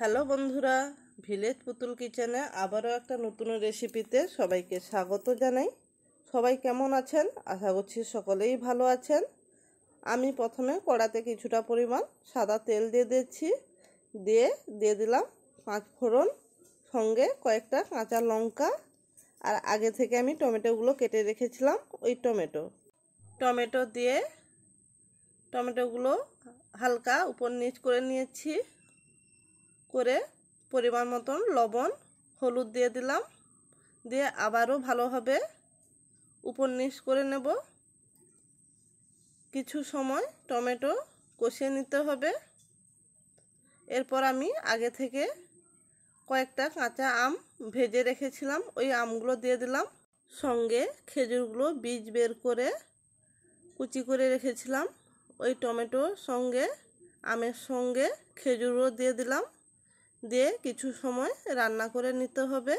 Hello বন্ধুরা, village পুতুল কিচেনে আবারও একটা নতুন রেসিপিতে সবাইকে স্বাগত জানাই। সবাই কেমন আছেন? আশা করছি সকলেই ভালো আছেন। আমি প্রথমে কড়াতে কিছুটা পরিমাণ সাদা তেল দিয়ে দিচ্ছি। দিয়ে দিলাম 5 ফোড়ন, সঙ্গে কয়েকটা কাঁচা লঙ্কা, আর আগে থেকে আমি টমেটোগুলো কেটে রেখেছিলাম ওই টমেটো দিয়ে টমেটোগুলো হালকা উপর নিচ করে নিয়েছি। করে পরিমাণ মতন লবণ, হলুদ দিয়ে দিলাম। দিয়ে আবারও ভালোভাবে উপর নিচ করে নেব। কিছু সময় টমেটো কষিয়ে নিতে হবে। এরপর আমি আগে থেকে কয়েকটা কাঁচা আম ভেজে রেখেছিলাম, ওই আমগুলো দিয়ে দিলাম। সঙ্গে খেজুরগুলো বীজ বের করে কুচি করে রেখেছিলাম, ওই টমেটোর সঙ্গে আমের সঙ্গে খেজুরও দিয়ে দিলাম। দিয়ে কিছু সময় রান্না করে নিতে হবে।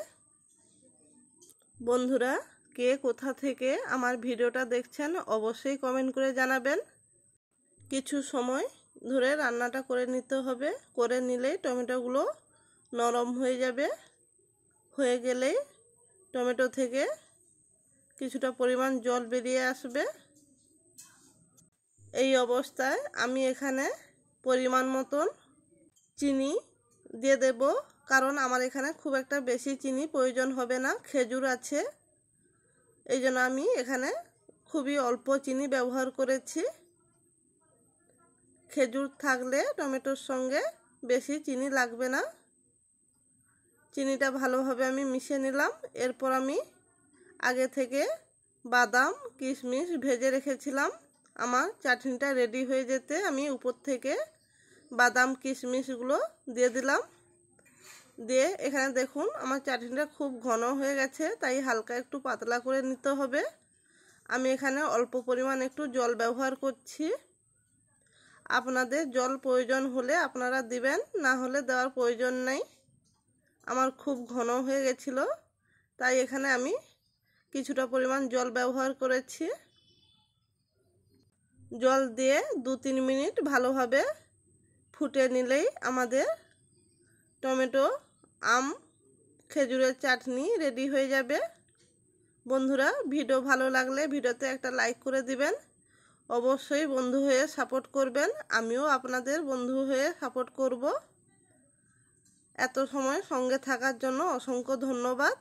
বন্ধুরা, কে কোথা থেকে আমার ভিডিওটা দেখছেন অবশ্যই কমেন্ট করে জানাবেন। কিছু সময় ধরে রান্নাটা করে নিতে হবে। করে নিলেই টমেটোগুলো নরম হয়ে যাবে। হয়ে গেলেই টমেটো থেকে কিছুটা পরিমাণ জল বেরিয়ে আসবে। এই অবস্থায় আমি এখানে পরিমাণ মতন চিনি দিয়ে দেব, কারণ আমার এখানে খুব একটা বেশি চিনি প্রয়োজন হবে না, খেজুর আছে। এই জন্য আমি এখানে খুবই অল্প চিনি ব্যবহার করেছি। খেজুর থাকলে টমেটোর সঙ্গে বেশি চিনি লাগবে না। চিনিটা ভালোভাবে আমি মিশিয়ে নিলাম। এরপর আমি আগে থেকে বাদাম কিশমিশ ভেজে রেখেছিলাম। আমার চাটনিটা রেডি হয়ে যেতে আমি উপর থেকে বাদাম কিশমিশগুলো দিয়ে দিলাম। দিয়ে এখানে দেখুন আমার চাটনিটা খুব ঘন হয়ে গেছে, তাই হালকা একটু পাতলা করে নিতে হবে। আমি এখানে অল্প পরিমাণ একটু জল ব্যবহার করছি। আপনাদের জল প্রয়োজন হলে আপনারা দিবেন, না হলে দেওয়ার প্রয়োজন নেই। আমার খুব ঘন হয়ে গেছিল, তাই এখানে আমি কিছুটা পরিমাণ জল ব্যবহার করেছি। জল দিয়ে 2-3 মিনিট ভালোভাবে ফুটে নিলেই আমাদের টমেটো আম খেজুরের চাটনি রেডি হয়ে যাবে। বন্ধুরা, ভিডিও ভালো লাগলে ভিডিওতে একটা লাইক করে দিবেন। অবশ্যই বন্ধু হয়ে সাপোর্ট করবেন, আমিও আপনাদের বন্ধু হয়ে সাপোর্ট করব। এত সময় সঙ্গে থাকার জন্য অসংখ্য ধন্যবাদ।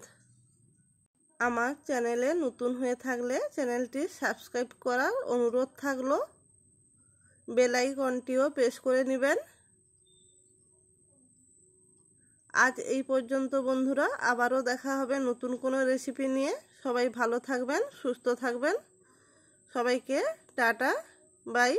আমার চ্যানেলে নতুন হয়ে থাকলে চ্যানেলটি সাবস্ক্রাইব করার অনুরোধ থাকলো। বেল আইকনটিও প্রেস করে নেবেন। আজ এই পর্যন্ত বন্ধুরা, আবারও দেখা হবে নতুন কোনো রেসিপি নিয়ে। সবাই ভালো থাকবেন, সুস্থ থাকবেন। সবাইকে টাটা, বাই।